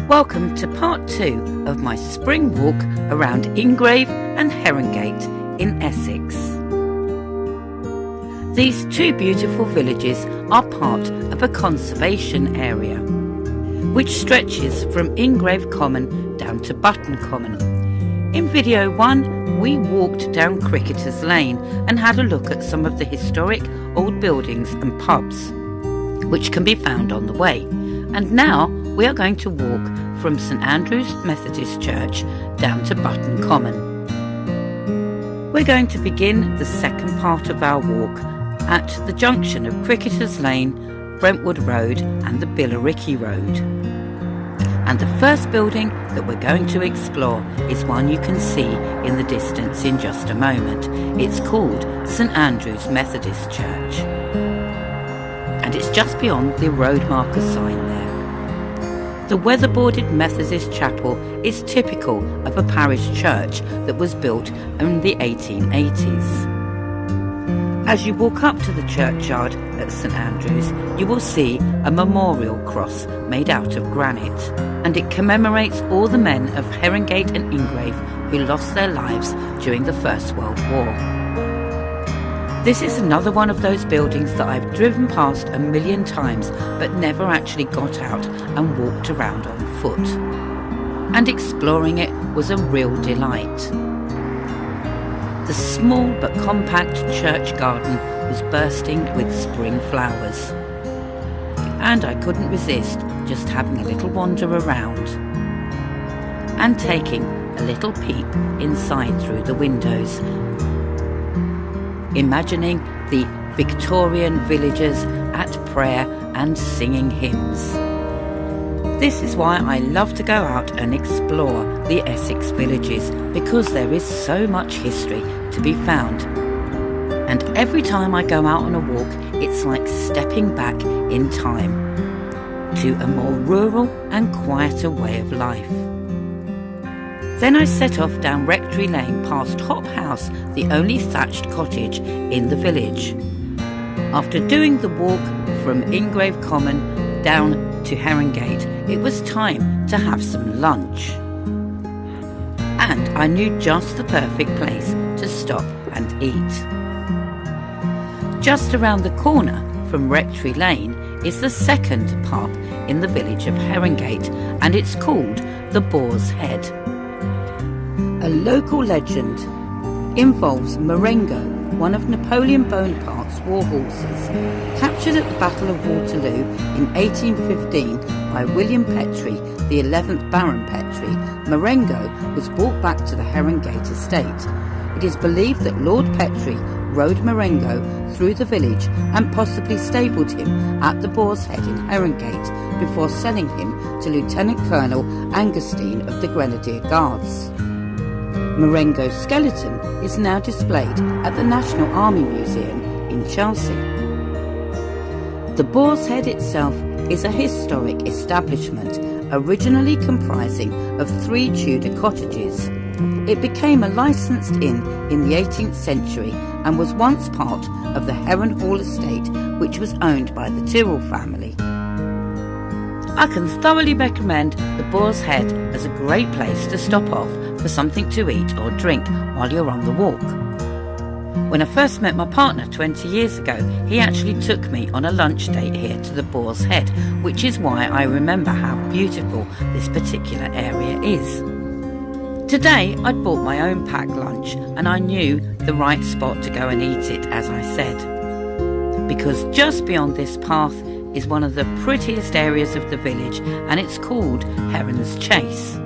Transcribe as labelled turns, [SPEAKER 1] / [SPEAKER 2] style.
[SPEAKER 1] Welcome to part 2 of my spring walk around Ingrave and Herongate in Essex. These two beautiful villages are part of a conservation area, which stretches from Ingrave Common down to Button Common. In video 1, we walked down Cricketers Lane and had a look at some of the historic old buildings and pubs, which can be found on the way. And now we are going to walk from St Andrew's Methodist Church down to Button Common. We're going to begin the second part of our walk at the junction of Cricketers Lane, Brentwood Road and the Billericay Road. And the first building that we're going to explore is one you can see in the distance in just a moment. It's called St Andrew's Methodist Church, and it's just beyond the road marker sign there. The weatherboarded Methodist chapel is typical of a parish church that was built in the 1880s. As you walk up to the churchyard at St Andrews, you will see a memorial cross made out of granite, and it commemorates all the men of Herongate and Ingrave who lost their lives during the First World War. This is another one of those buildings that I've driven past a million times but never actually got out and walked around on foot. And exploring it was a real delight. The small but compact church garden was bursting with spring flowers, and I couldn't resist just having a little wander around and taking a little peep inside through the windows, imagining the Victorian villagers at prayer and singing hymns. This is why I love to go out and explore the Essex villages, because there is so much history to be found. And every time I go out on a walk, it's like stepping back in time to a more rural and quieter way of life. Then I set off down Rectory Lane past Hop House, the only thatched cottage in the village. After doing the walk from Ingrave Common down to Herongate, it was time to have some lunch. And I knew just the perfect place to stop and eat. Just around the corner from Rectory Lane is the second pub in the village of Herongate, and it's called the Boar's Head. A local legend involves Marengo, one of Napoleon Bonaparte's war horses. Captured at the Battle of Waterloo in 1815 by William Petre, the 11th Baron Petre, Marengo was brought back to the Herongate estate. It is believed that Lord Petre rode Marengo through the village and possibly stabled him at the Boar's Head in Herongate before selling him to Lieutenant Colonel Angerstein of the Grenadier Guards. Marengo's skeleton is now displayed at the National Army Museum in Chelsea. The Boar's Head itself is a historic establishment, originally comprising of 3 Tudor cottages. It became a licensed inn in the 18th century and was once part of the Heron Hall estate, which was owned by the Tyrrell family. I can thoroughly recommend the Boar's Head as a great place to stop off for something to eat or drink while you're on the walk. When I first met my partner 20 years ago, he actually took me on a lunch date here to the Boar's Head, which is why I remember how beautiful this particular area is. Today I'd bought my own packed lunch, and I knew the right spot to go and eat it, as I said, because just beyond this path is one of the prettiest areas of the village, and it's called Heron's Chase.